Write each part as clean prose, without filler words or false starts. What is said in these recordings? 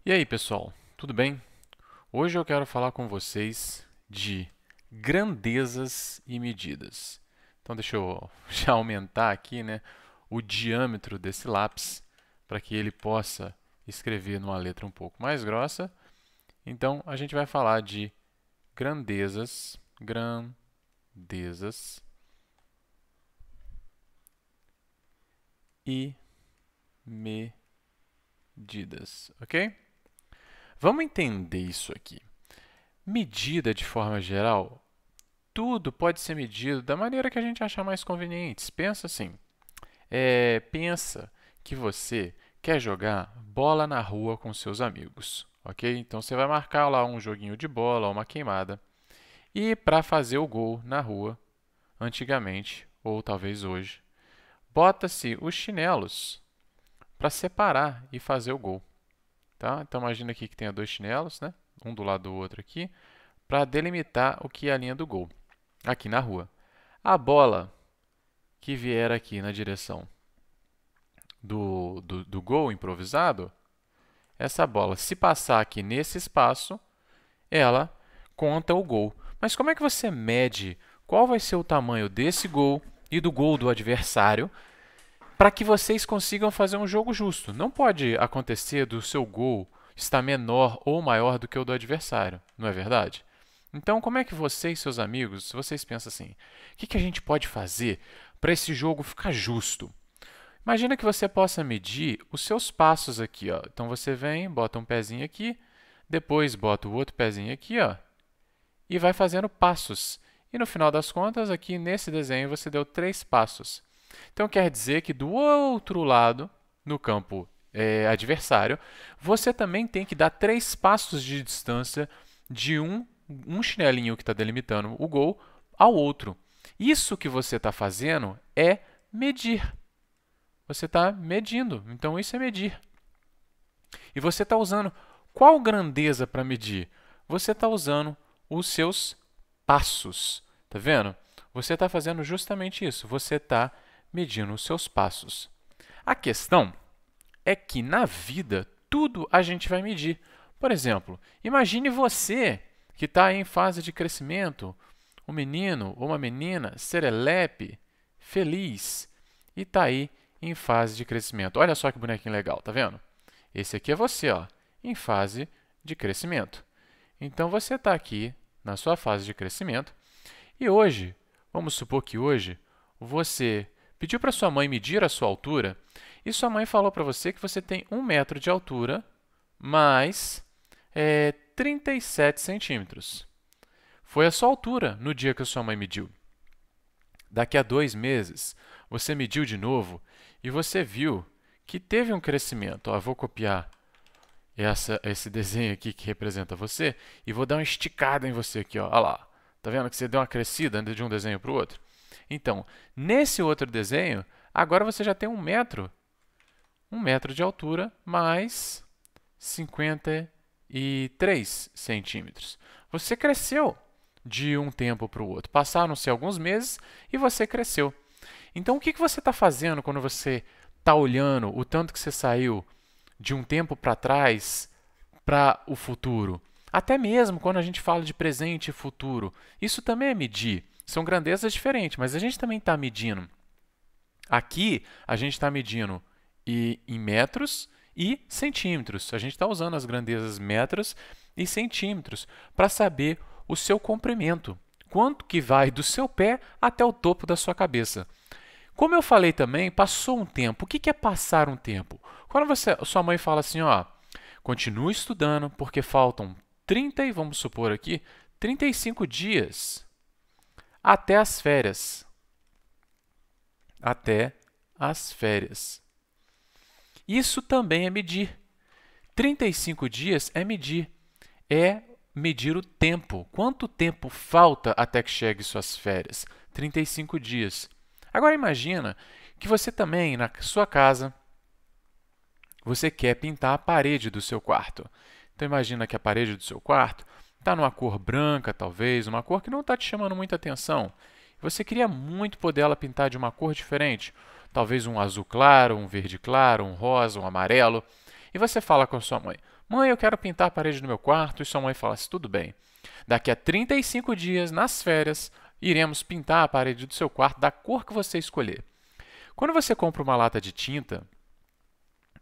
E aí, pessoal, tudo bem? Hoje eu quero falar com vocês de grandezas e medidas. Então, deixa eu já aumentar aqui, né, o diâmetro desse lápis para que ele possa escrever numa letra um pouco mais grossa. Então, a gente vai falar de grandezas e medidas, ok? Vamos entender isso aqui. Medida, de forma geral, tudo pode ser medido da maneira que a gente achar mais conveniente. Pensa assim, pensa que você quer jogar bola na rua com seus amigos, ok? Então, você vai marcar lá um joguinho de bola, uma queimada. E para fazer o gol na rua, antigamente, ou talvez hoje, bota-se os chinelos para separar e fazer o gol. Tá? Então, imagina aqui que tenha dois chinelos, né? Um do lado do outro aqui, para delimitar o que é a linha do gol, aqui na rua. A bola que vier aqui na direção do gol improvisado, essa bola, se passar aqui nesse espaço, ela conta o gol. Mas como é que você mede qual vai ser o tamanho desse gol e do gol do adversário para que vocês consigam fazer um jogo justo? Não pode acontecer do seu gol estar menor ou maior do que o do adversário, não é verdade? Então, como é que você e seus amigos, se vocês pensam assim, o que a gente pode fazer para esse jogo ficar justo? Imagina que você possa medir os seus passos aqui, ó. Então, você vem, bota um pezinho aqui, depois bota o outro pezinho aqui, ó, e vai fazendo passos. E no final das contas, aqui nesse desenho, você deu 3 passos. Então, quer dizer que do outro lado, no campo adversário, você também tem que dar 3 passos de distância de um chinelinho que está delimitando o gol ao outro. Isso que você está fazendo é medir. Você está medindo. Então, isso é medir. E você está usando qual grandeza para medir? Você está usando os seus passos. Tá vendo? Você está fazendo justamente isso. Você está medindo os seus passos. A questão é que na vida tudo a gente vai medir. Por exemplo, imagine você que está em fase de crescimento, um menino ou uma menina serelepe, feliz, e está aí em fase de crescimento. Olha só que bonequinho legal, tá vendo? Esse aqui é você, ó, em fase de crescimento. Então, você está aqui na sua fase de crescimento e hoje, vamos supor que hoje, você pediu para sua mãe medir a sua altura e sua mãe falou para você que você tem 1 metro de altura mais 37 centímetros. Foi a sua altura no dia que a sua mãe mediu. Daqui a 2 meses, você mediu de novo e você viu que teve um crescimento. Ó, vou copiar esse desenho aqui que representa você e vou dar uma esticada em você aqui. Ó. Olha lá. Tá vendo que você deu uma crescida de um desenho para o outro? Então, nesse outro desenho, agora você já tem 1 metro. 1 metro de altura mais 53 centímetros. Você cresceu de um tempo para o outro. Passaram-se alguns meses e você cresceu. Então, o que você está fazendo quando você está olhando o tanto que você saiu de um tempo para trás para o futuro? Até mesmo quando a gente fala de presente e futuro, isso também é medir. São grandezas diferentes, mas a gente também está medindo. Aqui, a gente está medindo em metros e centímetros. A gente está usando as grandezas metros e centímetros para saber o seu comprimento. Quanto que vai do seu pé até o topo da sua cabeça. Como eu falei também, passou um tempo. O que é passar um tempo? Quando sua mãe fala assim, ó, continue estudando porque faltam 30, e vamos supor aqui, 35 dias até as férias. Até as férias. Isso também é medir. 35 dias é medir. É medir o tempo. Quanto tempo falta até que chegue suas férias? 35 dias. Agora imagina que você também, na sua casa, você quer pintar a parede do seu quarto. Então imagina que a parede do seu quarto está numa cor branca, talvez, uma cor que não está te chamando muita atenção. Você queria muito poder ela pintar de uma cor diferente. Talvez um azul claro, um verde claro, um rosa, um amarelo. E você fala com sua mãe: mãe, eu quero pintar a parede do meu quarto. E sua mãe fala assim: tudo bem. Daqui a 35 dias, nas férias, iremos pintar a parede do seu quarto da cor que você escolher. Quando você compra uma lata de tinta,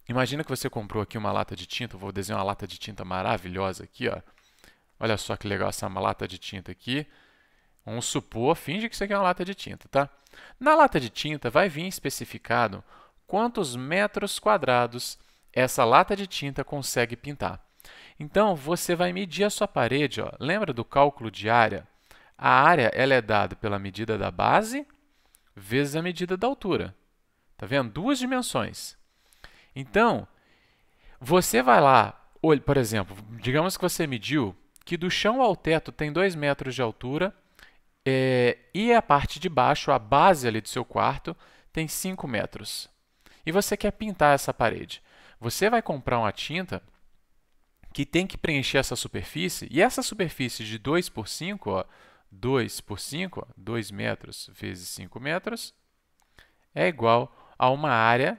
imagina que você comprou aqui uma lata de tinta. Eu vou desenhar uma lata de tinta maravilhosa aqui, ó. Olha só que legal essa lata de tinta aqui. Vamos supor, finge que isso aqui é uma lata de tinta, tá? Na lata de tinta vai vir especificado quantos metros quadrados essa lata de tinta consegue pintar. Então, você vai medir a sua parede. Ó. Lembra do cálculo de área? A área ela é dada pela medida da base vezes a medida da altura. Tá vendo? Duas dimensões. Então, você vai lá, por exemplo, digamos que você mediu que do chão ao teto tem 2 metros de altura e a parte de baixo, a base ali do seu quarto, tem 5 metros. E você quer pintar essa parede. Você vai comprar uma tinta que tem que preencher essa superfície, e essa superfície de 2 por 5, ó, 2 por 5, ó, 2 metros vezes 5 metros, é igual a uma área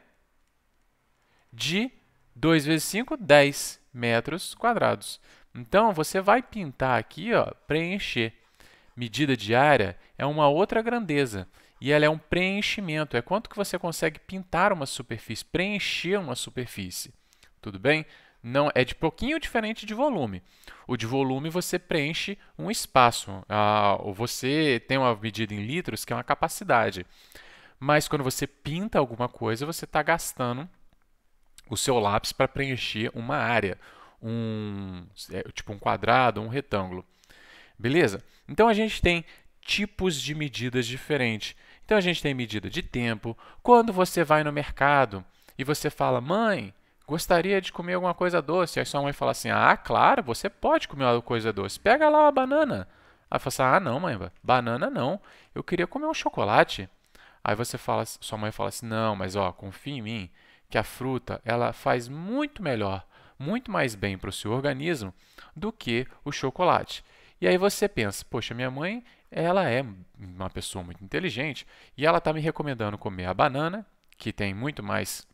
de 2 vezes 5, 10 metros quadrados. Então, você vai pintar aqui, ó, preencher. Medida de área é uma outra grandeza, e ela é um preenchimento, é quanto que você consegue pintar uma superfície, preencher uma superfície. Tudo bem? Não, é de pouquinho diferente de volume. O de volume você preenche um espaço, ou você tem uma medida em litros que é uma capacidade. Mas quando você pinta alguma coisa, você está gastando o seu lápis para preencher uma área, tipo um quadrado, um retângulo. Beleza? Então a gente tem tipos de medidas diferentes. Então a gente tem medida de tempo. Quando você vai no mercado e você fala: mãe, gostaria de comer alguma coisa doce. Aí sua mãe fala assim: ah, claro, você pode comer uma coisa doce. Pega lá uma banana. Aí você fala assim: ah, não, mãe, banana não. Eu queria comer um chocolate. Aí sua mãe fala assim: não, mas ó, confia em mim que a fruta ela faz muito melhor, muito mais bem para o seu organismo do que o chocolate. E aí você pensa: poxa, minha mãe ela é uma pessoa muito inteligente e ela está me recomendando comer a banana, que tem muito mais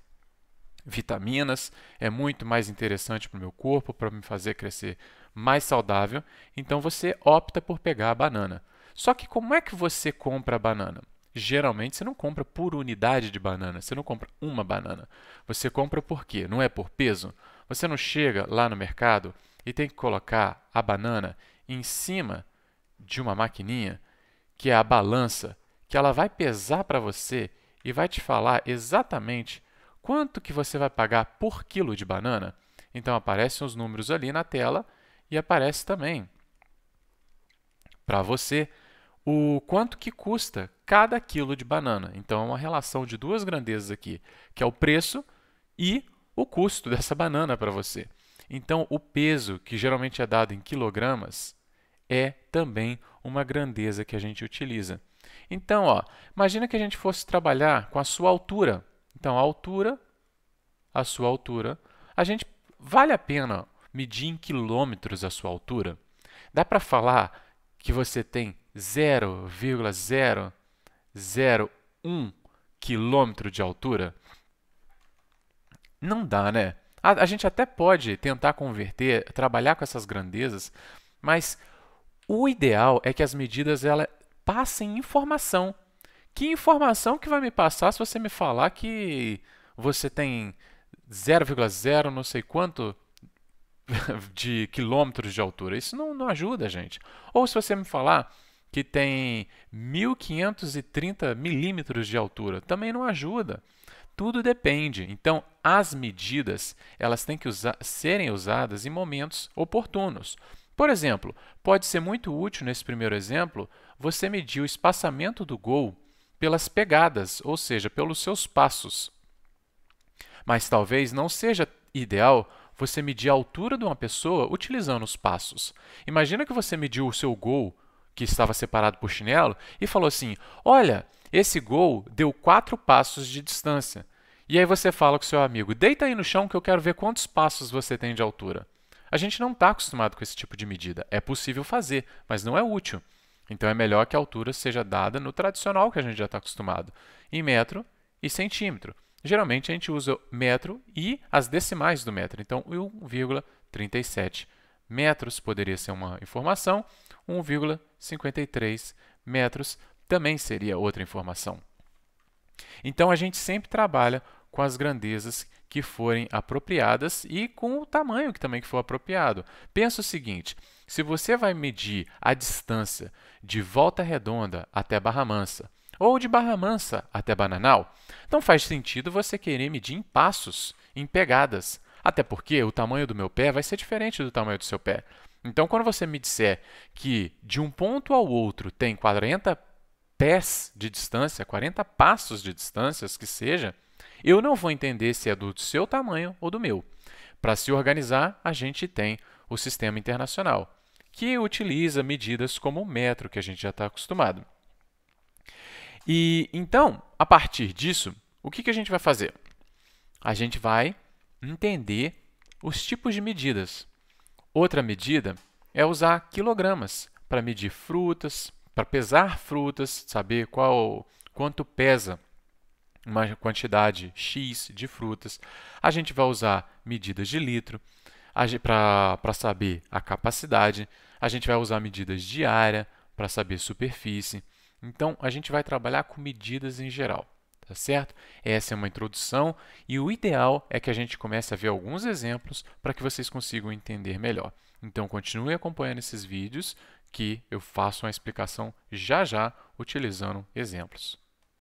vitaminas, é muito mais interessante para o meu corpo, para me fazer crescer mais saudável. Então você opta por pegar a banana. Só que como é que você compra a banana? Geralmente você não compra por unidade de banana, você não compra uma banana. Você compra por quê? Não é por peso? Você não chega lá no mercado e tem que colocar a banana em cima de uma maquininha, que é a balança, que ela vai pesar para você e vai te falar exatamente quanto que você vai pagar por quilo de banana. Então aparecem os números ali na tela e aparece também para você o quanto que custa cada quilo de banana. Então é uma relação de duas grandezas aqui, que é o preço e o custo dessa banana para você. Então o peso, que geralmente é dado em quilogramas, é também uma grandeza que a gente utiliza. Então, ó, imagina que a gente fosse trabalhar com a sua altura. Então, a sua altura, vale a pena medir em quilômetros a sua altura? Dá para falar que você tem 0,001 quilômetro de altura? Não dá, né? A gente até pode tentar converter, trabalhar com essas grandezas, mas o ideal é que as medidas passem informação. Que informação que vai me passar se você me falar que você tem 0,0 não sei quanto de quilômetros de altura? Isso não ajuda a gente. Ou se você me falar que tem 1.530 milímetros de altura, também não ajuda. Tudo depende. Então, as medidas elas têm que serem usadas em momentos oportunos. Por exemplo, pode ser muito útil nesse primeiro exemplo você medir o espaçamento do gol pelas pegadas, ou seja, pelos seus passos. Mas talvez não seja ideal você medir a altura de uma pessoa utilizando os passos. Imagina que você mediu o seu gol, que estava separado por chinelo, e falou assim: olha, esse gol deu 4 passos de distância. E aí você fala com o seu amigo: deita aí no chão que eu quero ver quantos passos você tem de altura. A gente não está acostumado com esse tipo de medida. É possível fazer, mas não é útil. Então é melhor que a altura seja dada no tradicional que a gente já está acostumado, em metro e centímetro. geralmente a gente usa metro e as decimais do metro. Então, 1,37 metros poderia ser uma informação, 1,53 metros também seria outra informação. Então, a gente sempre trabalha com as grandezas que forem apropriadas e com o tamanho que também for apropriado. Pensa o seguinte, se você vai medir a distância de Volta Redonda até Barra Mansa, ou de Barra Mansa até Bananal, não faz sentido você querer medir em passos, em pegadas, até porque o tamanho do meu pé vai ser diferente do tamanho do seu pé. Então, quando você me disser que de um ponto ao outro tem 40 pés de distância, 40 passos de distância, que seja, eu não vou entender se é do seu tamanho ou do meu. Para se organizar, a gente tem o Sistema Internacional, que utiliza medidas como o metro, que a gente já está acostumado. E então, a partir disso, o que a gente vai fazer? A gente vai entender os tipos de medidas. Outra medida é usar quilogramas para medir frutas, para pesar frutas, saber quanto pesa uma quantidade X de frutas. A gente vai usar medidas de litro para saber a capacidade. A gente vai usar medidas de área para saber superfície. Então, a gente vai trabalhar com medidas em geral, tá certo? Essa é uma introdução e o ideal é que a gente comece a ver alguns exemplos para que vocês consigam entender melhor. Então, continue acompanhando esses vídeos que eu faço uma explicação já já utilizando exemplos.